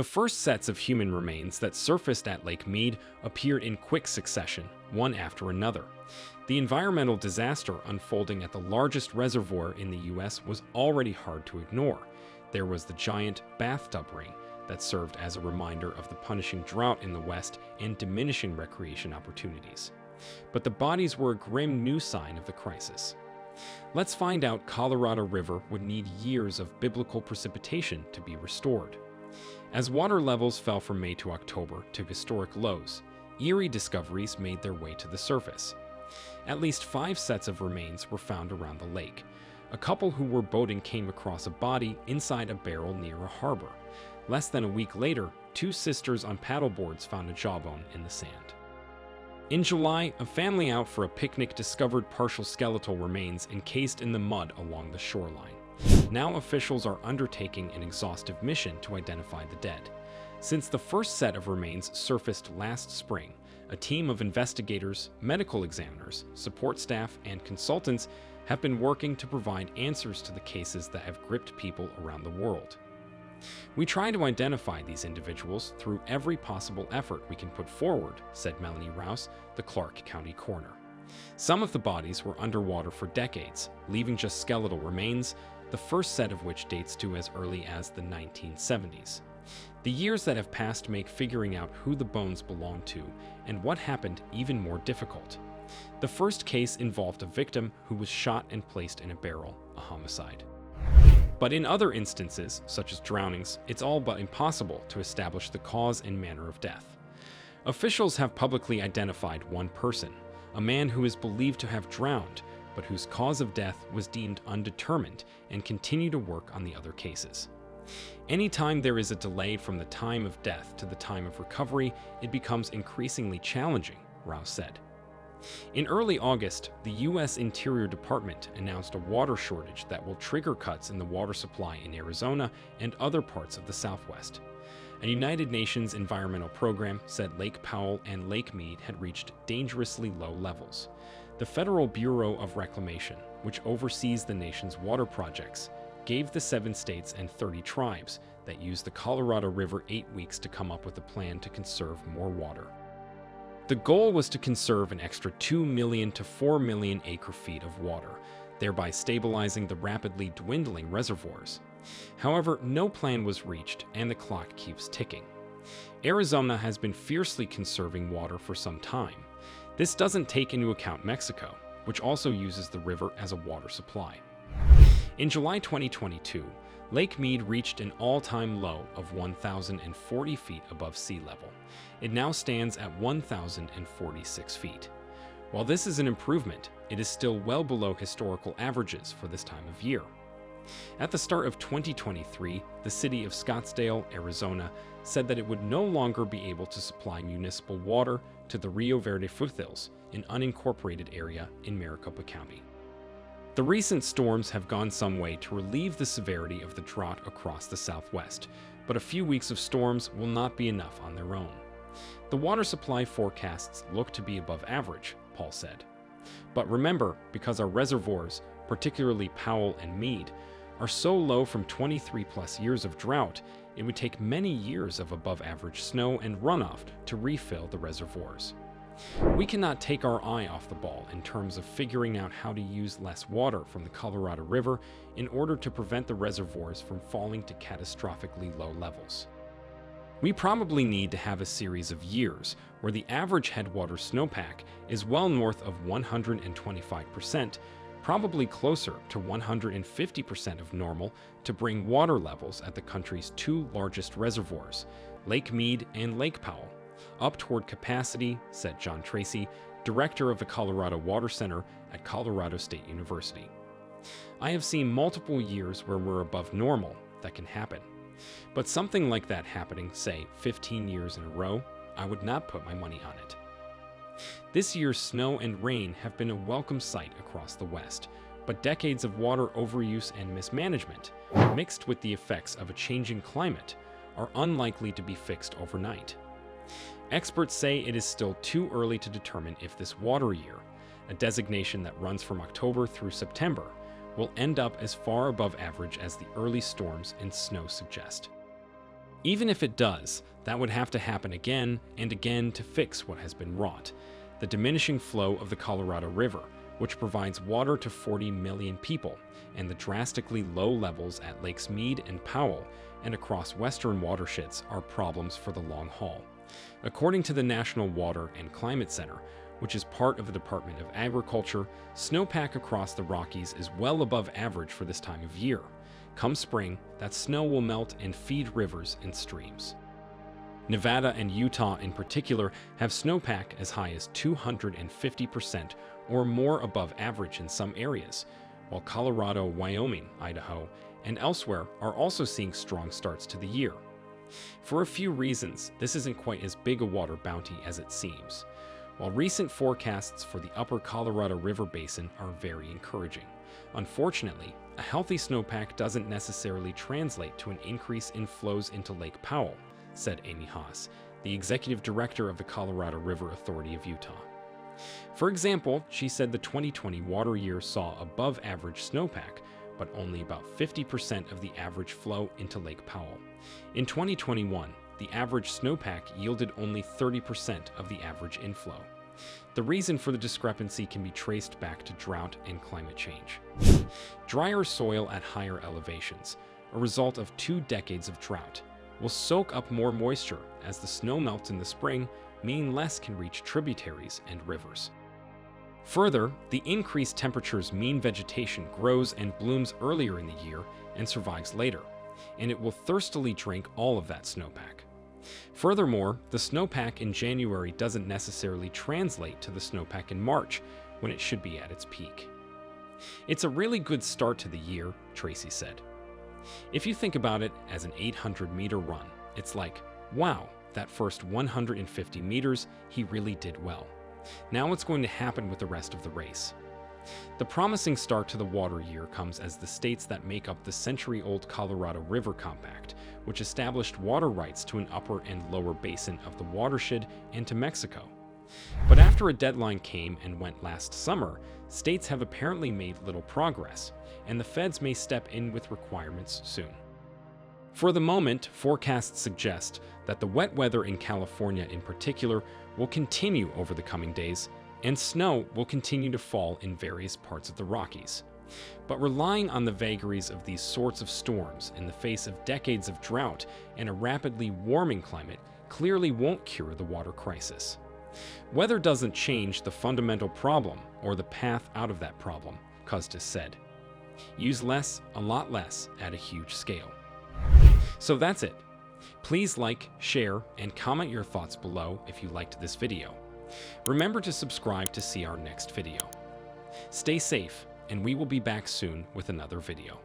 The first sets of human remains that surfaced at Lake Mead appeared in quick succession, one after another. The environmental disaster unfolding at the largest reservoir in the U.S. was already hard to ignore. There was the giant bathtub ring that served as a reminder of the punishing drought in the West and diminishing recreation opportunities. But the bodies were a grim new sign of the crisis. Let's find out Colorado River would need years of biblical precipitation to be restored. As water levels fell from May to October to historic lows, eerie discoveries made their way to the surface. At least 5 sets of remains were found around the lake. A couple who were boating came across a body inside a barrel near a harbor. Less than a week later, 2 sisters on paddleboards found a jawbone in the sand. In July, a family out for a picnic discovered partial skeletal remains encased in the mud along the shoreline. Now officials are undertaking an exhaustive mission to identify the dead. Since the first set of remains surfaced last spring, a team of investigators, medical examiners, support staff, and consultants have been working to provide answers to the cases that have gripped people around the world. We try to identify these individuals through every possible effort we can put forward, said Melanie Rouse, the Clark County coroner. Some of the bodies were underwater for decades, leaving just skeletal remains, the first set of which dates to as early as the 1970s. The years that have passed make figuring out who the bones belong to and what happened even more difficult. The first case involved a victim who was shot and placed in a barrel, a homicide. But in other instances, such as drownings, it's all but impossible to establish the cause and manner of death. Officials have publicly identified one person, a man who is believed to have drowned, but whose cause of death was deemed undetermined, and continue to work on the other cases. Anytime there is a delay from the time of death to the time of recovery, it becomes increasingly challenging, Rouse said. In early August, the U.S. Interior Department announced a water shortage that will trigger cuts in the water supply in Arizona and other parts of the Southwest. A United Nations environmental program said Lake Powell and Lake Mead had reached dangerously low levels. The Federal Bureau of Reclamation, which oversees the nation's water projects, gave the 7 states and 30 tribes that use the Colorado River 8 weeks to come up with a plan to conserve more water. The goal was to conserve an extra 2 million to 4 million acre-feet of water, thereby stabilizing the rapidly dwindling reservoirs. However, no plan was reached, and the clock keeps ticking. Arizona has been fiercely conserving water for some time. This doesn't take into account Mexico, which also uses the river as a water supply. In July 2022, Lake Mead reached an all-time low of 1,040 feet above sea level. It now stands at 1,046 feet. While this is an improvement, it is still well below historical averages for this time of year. At the start of 2023, the city of Scottsdale, Arizona, said that it would no longer be able to supply municipal water to the Rio Verde foothills, an unincorporated area in Maricopa County. The recent storms have gone some way to relieve the severity of the drought across the Southwest, but a few weeks of storms will not be enough on their own. The water supply forecasts look to be above average, Paul said. But remember, because our reservoirs, particularly Powell and Mead, are so low from 23+ years of drought, it would take many years of above-average snow and runoff to refill the reservoirs. We cannot take our eye off the ball in terms of figuring out how to use less water from the Colorado River in order to prevent the reservoirs from falling to catastrophically low levels. We probably need to have a series of years where the average headwater snowpack is well north of 125%, probably closer to 150% of normal, to bring water levels at the country's 2 largest reservoirs, Lake Mead and Lake Powell, up toward capacity, said John Tracy, director of the Colorado Water Center at Colorado State University. I have seen multiple years where we're above normal that can happen. But something like that happening, say, 15 years in a row, I would not put my money on it. This year's snow and rain have been a welcome sight across the West, but decades of water overuse and mismanagement, mixed with the effects of a changing climate, are unlikely to be fixed overnight. Experts say it is still too early to determine if this water year, a designation that runs from October through September, will end up as far above average as the early storms and snow suggest. Even if it does, that would have to happen again and again to fix what has been wrought: the diminishing flow of the Colorado River, which provides water to 40 million people, and the drastically low levels at Lakes Mead and Powell and across western watersheds are problems for the long haul. According to the National Water and Climate Center, which is part of the Department of Agriculture, snowpack across the Rockies is well above average for this time of year. Come spring, that snow will melt and feed rivers and streams. Nevada and Utah in particular have snowpack as high as 250% or more above average in some areas, while Colorado, Wyoming, Idaho, and elsewhere are also seeing strong starts to the year. For a few reasons, this isn't quite as big a water bounty as it seems. While recent forecasts for the upper Colorado River basin are very encouraging, unfortunately, a healthy snowpack doesn't necessarily translate to an increase in flows into Lake Powell, said Amy Haas, the executive director of the Colorado River Authority of Utah. For example, she said the 2020 water year saw above average snowpack, but only about 50% of the average flow into Lake Powell. In 2021, the average snowpack yielded only 30% of the average inflow. The reason for the discrepancy can be traced back to drought and climate change. Drier soil at higher elevations, a result of 2 decades of drought, will soak up more moisture as the snow melts in the spring, meaning less can reach tributaries and rivers. Further, the increased temperatures mean vegetation grows and blooms earlier in the year and survives later, and it will thirstily drink all of that snowpack. Furthermore, the snowpack in January doesn't necessarily translate to the snowpack in March, when it should be at its peak. It's a really good start to the year, Tracy said. If you think about it as an 800-meter run, it's like, wow, that first 150 meters, he really did well. Now what's going to happen with the rest of the race? The promising start to the water year comes as the states that make up the century-old Colorado River Compact, which established water rights to an upper and lower basin of the watershed and to Mexico. But after a deadline came and went last summer, states have apparently made little progress, and the feds may step in with requirements soon. For the moment, forecasts suggest that the wet weather in California in particular will continue over the coming days, and snow will continue to fall in various parts of the Rockies. But relying on the vagaries of these sorts of storms in the face of decades of drought and a rapidly warming climate clearly won't cure the water crisis. Weather doesn't change the fundamental problem or the path out of that problem, Custis said. Use less, a lot less, at a huge scale. So that's it. Please like, share, and comment your thoughts below if you liked this video. Remember to subscribe to see our next video. Stay safe, and we will be back soon with another video.